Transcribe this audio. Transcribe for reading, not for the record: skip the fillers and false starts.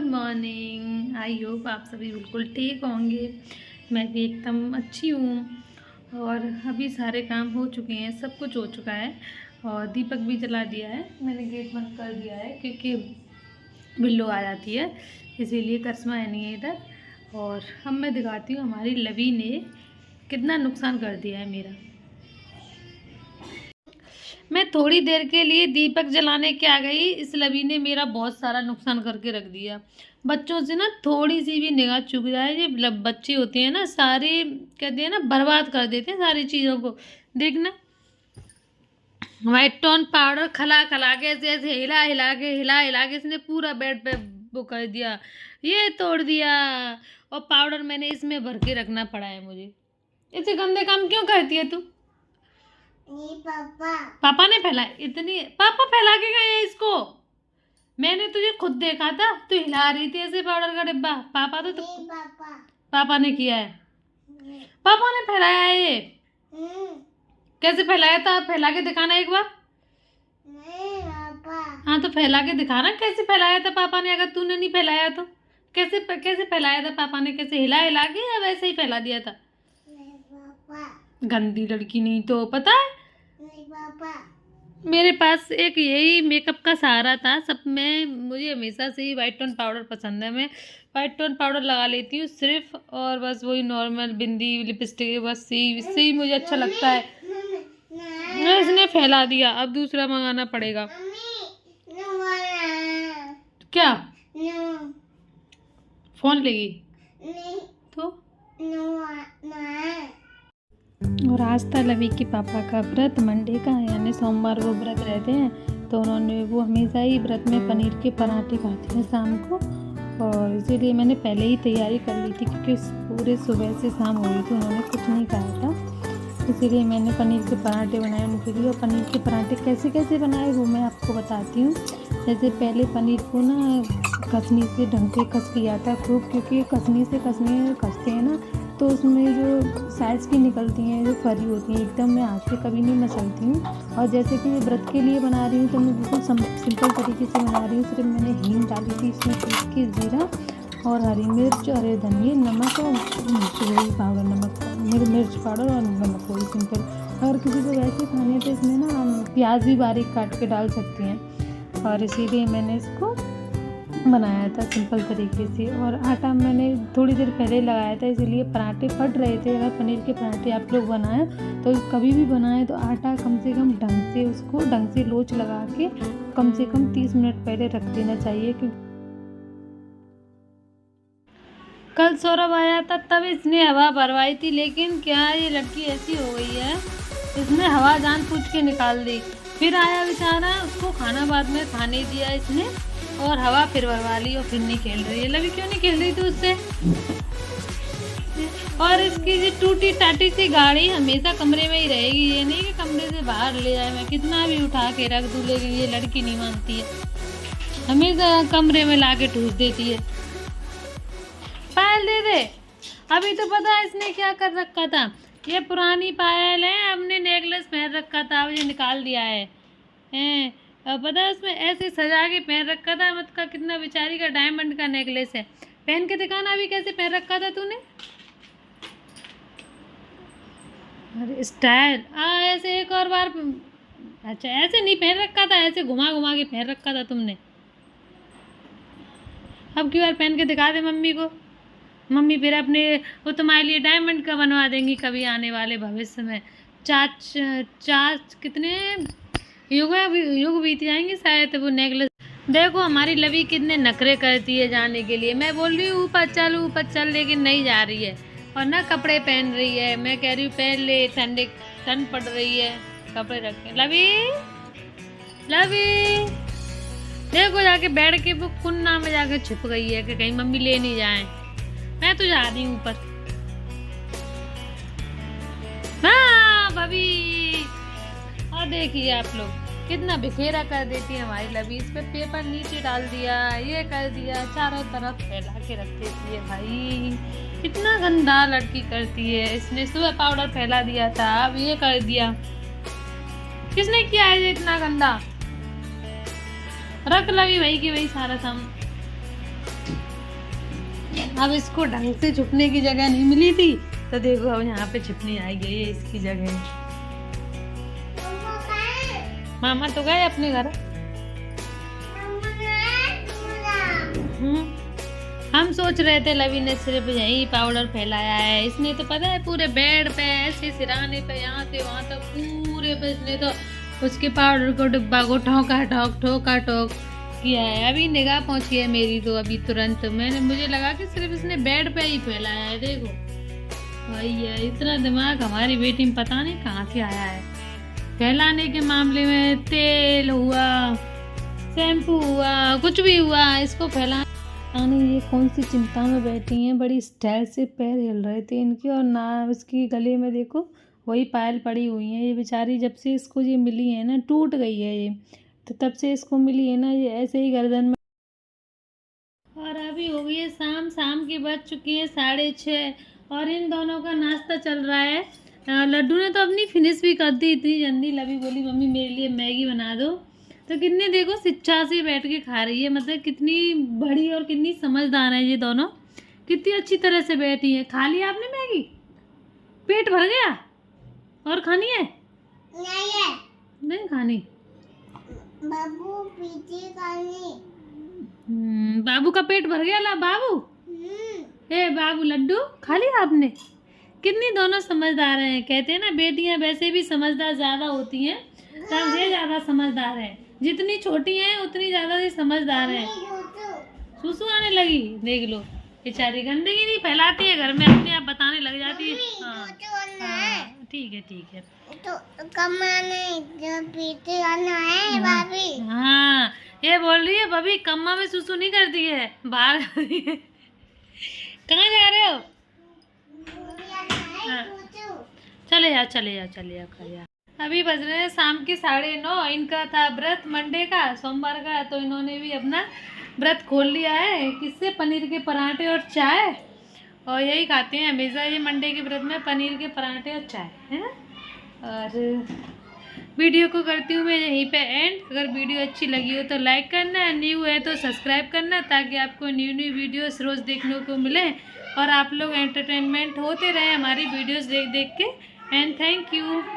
Morning. I hope आप सभी बिल्कुल ठीक होंगे। मैं भी एकदम अच्छी हूँ और अभी सारे काम हो चुके हैं, सब कुछ हो चुका है और दीपक भी जला दिया है। मैंने गेट बंद कर दिया है क्योंकि बिल्लो आ जाती है, इसीलिए करिश्मा है नहीं है इधर। और अब मैं दिखाती हूँ हमारी लवी ने कितना नुकसान कर दिया है मेरा। मैं थोड़ी देर के लिए दीपक जलाने के आ गई, इस लवी ने मेरा बहुत सारा नुकसान करके रख दिया। बच्चों से ना थोड़ी सी भी निगाह चूक जाए, ये बच्चे होते हैं ना सारे, कहते हैं ना बर्बाद कर देते हैं सारी चीज़ों को। देखना व्हाइट टोन पाउडर खला खला के ऐसे हिला हिला के इसने पूरा बेड पे वो कर दिया, ये तोड़ दिया। और पाउडर मैंने इसमें भर के रखना पड़ा है मुझे। ऐसे गंदे काम क्यों करती है तू? पापा ने फैला इतनी, पापा फैला के गए इसको। मैंने तुझे खुद देखा था, तू हिला रही थी ऐसे पाउडर का डिब्बा। पापा तो पापा ने किया है, पापा ने फैलाया है ये। कैसे फैलाया था? फैला के दिखाना एक बार। हाँ तो फैला के दिखाना कैसे फैलाया था पापा ने। अगर तूने नहीं फैलाया तो कैसे फैलाया था पापा ने? कैसे हिला हिला के या वैसे ही फैला दिया था? गंदी लड़की, नहीं तो पता है मेरे पास एक यही मेकअप का सहारा था सब में। मुझे हमेशा से ही वाइट टोन पाउडर पसंद है। मैं वाइट टोन पाउडर लगा लेती हूँ सिर्फ, और बस वही नॉर्मल बिंदी लिपस्टिक, बस इससे ही मुझे अच्छा लगता है। इसने फैला दिया, अब दूसरा मंगाना पड़ेगा। क्या फोन लेगी तो? और आज था लवी के पापा का व्रत मंडे का, यानी सोमवार वो व्रत रहते हैं, तो उन्होंने वो हमेशा ही व्रत में पनीर के पराठे खाते हैं शाम को। और इसीलिए मैंने पहले ही तैयारी कर ली थी क्योंकि पूरे सुबह से शाम हो रही थी, उन्होंने कुछ नहीं खाया था। इसीलिए मैंने पनीर के पराठे बनाए उनके लिए। और पनीर के पराठे कैसे कैसे बनाए वो मैं आपको बताती हूँ। जैसे पहले पनीर को ना कसनी से ढंग से कस लिया था खूब, क्योंकि कसनी से कसते हैं ना तो उसमें जो साइज़ की निकलती हैं, जो फरी होती हैं, एकदम मैं हाथ से कभी नहीं मसलती हूँ। और जैसे कि मैं व्रत के लिए बना रही हूँ तो मैं बिल्कुल सिंपल तरीके से बना रही हूँ। सिर्फ मैंने हींग डाली थी इसमें, पीस के जीरा और हरी मिर्च, हरे धनिए, नमक और वही पाउडर, नमक मिर्च पाउडर और नमक, वही सिंपल। अगर किसी को वैसे खाने हैं तो इसमें ना प्याज भी बारीक काट के डाल सकती हैं। और इसीलिए मैंने इसको बनाया था सिंपल तरीके से। और आटा मैंने थोड़ी देर पहले लगाया था, इसीलिए पराठे फट रहे थे। अगर पनीर के पराठे आप लोग बनाएं तो कभी भी बनाएं तो आटा कम से कम ढंग से लोच लगा के कम से कम 30 मिनट पहले रख देना चाहिए। क्योंकि कल सौरभ आया था तब इसने हवा भरवाई थी, लेकिन क्या ये लड़की ऐसी हो गई है, इसने हवा जान पूछ के निकाल दी। फिर आया बेचारा, उसको खाना बाद में खाने दिया इसने और हवा फिर भरवा ली और फिर नहीं खेल रही है। लवी क्यों नहीं खेल रही थी उससे? और इसकी ये टूटी टाटी सी गाड़ी हमेशा कमरे में ही रहेगी, ये नहीं कि कमरे से बाहर ले जाए। मैं कितना भी उठा के रख दूँ लेकिन ये लड़की नहीं मानती है, हमेशा कमरे में ला के ठूस देती है। पायल दे दे। अभी तो पता है इसने क्या कर रखा था, ये पुरानी पायल है, हमने नेकलेस पहन रखा था, अब ये निकाल दिया है। पता है उसमें ऐसे सजा के पहन रखा था, मतलब कितना बेचारी का डायमंड का नेकलेस है। पहन के दिखाना अभी कैसे पहन रखा था तूने। अरे स्टाइल ऐसे एक और बार, अच्छा ऐसे नहीं पहन रखा था, ऐसे घुमा घुमा के पहन रखा था तुमने। अब की बार पहन के दिखा दे मम्मी को, मम्मी फिर अपने वो तुम्हारे लिए डायमंड का बनवा देंगी कभी आने वाले भविष्य में। चाच कितने युग बीत जाएंगे शायद वो नेकलेस। देखो हमारी लवी कितने नखरे करती है जाने के लिए। मैं बोल रही हूँ ऊपर चल, लेकिन नहीं जा रही है। और ना कपड़े पहन रही है, मैं कह रही हूँ पहन ले, ठंड पड़ रही है, कपड़े रखे। लवी देखो जाके बैठ के वो कुन्ना में जाके छिप गई है कि कहीं मम्मी ले नहीं जाए। मैं तो जा रही हूँ ऊपर। हाँ भाभी, और देखिए आप लोग कितना बिखेरा कर देती है हमारी लवी। इस पे पेपर नीचे डाल दिया, ये कर दिया, चारों तरफ फैला के रख देती है। भाई इतना गंदा लड़की करती है। इसने सुबह पाउडर फैला दिया था, अब ये कर दिया। किसने किया है ये इतना गंदा? रख लवी भाई की वही सारा सामान। अब इसको ढंग से छुपने की जगह नहीं मिली थी, तो देखो अब यहाँ पे छिपने आई गई है इसकी जगह। मामा तो गए अपने घर। हम सोच रहे थे लवी ने सिर्फ यही पाउडर फैलाया है, इसने तो पता है पूरे बेड पे ऐसे सिराने पे यहाँ से वहाँ तक पूरे पे इसने तो उसके पाउडर को डिब्बा को ठोका ठोक किया है। अभी निगाह पहुंची है मेरी तो अभी तुरंत मुझे लगा कि सिर्फ इसने बेड पे ही फैलाया है। देखो भैया इतना दिमाग हमारी बेटी में पता नहीं कहाँ से आया है। फैलाने के मामले में तेल हुआ, शैम्पू हुआ, कुछ भी हुआ, इसको फैला ये कौन सी चिंता में बैठी हैं। बड़ी स्टाइल से पैर हिल रहे थे इनके, और ना उसकी गले में देखो वही पायल पड़ी हुई है। ये बेचारी जब से इसको ये मिली है ना, टूट गई है ये, तो तब से इसको मिली है ना, ये ऐसे ही गर्दन में। और अभी हो गई है शाम की बज चुकी है 6:30, और इन दोनों का नाश्ता चल रहा है। लड्डू ने तो अपनी फिनिश भी कर दी इतनी जल्दी। लवी बोली मम्मी मेरे लिए मैगी बना दो, तो कितनी देखो शिक्षा से बैठ के खा रही है। मतलब कितनी बड़ी और कितनी समझदार है ये दोनों, कितनी अच्छी तरह से बैठी है। खा लिया आपने मैगी? पेट भर गया? और खानी है? नहीं खानी। बाबू पीछे खानी। बाबू का पेट भर गया ला बाबू। ए बाबू लड्डू खा लिया आपने? कितनी दोनों समझदार हैं। कहते हैं ना बेटियां वैसे भी समझदार ज्यादा होती हैं, तब ये ज्यादा समझदार है। जितनी छोटी हैं उतनी ज्यादा ही समझदार है। सुसु आने लगी, देख लो बेचारी। गंदगी नहीं फैलाती है घर में, अपने आप बताने लग जाती है। हाँ ठीक है तो पीछे आना है भाभी। हाँ ये बोल रही है भाभी कम्मा में सुसु नहीं करती है, बाहर कहाँ जा रहे हो? चले जा खा जा। अभी बज रहे हैं शाम के 9:30। इनका था व्रत मंडे का, सोमवार का, तो इन्होंने भी अपना व्रत खोल लिया है। किससे? पनीर के पराठे और चाय, और यही खाते हैं हमेशा ये मंडे के व्रत में, पनीर के पराठे और चाय, है ना। और वीडियो को करती हूँ मैं यहीं पे एंड। अगर वीडियो अच्छी लगी हो तो लाइक करना, न्यू है तो सब्सक्राइब करना, ताकि आपको न्यू वीडियोस रोज़ देखने को मिले और आप लोग एंटरटेनमेंट होते रहे हमारी वीडियोस देख के। And thank you.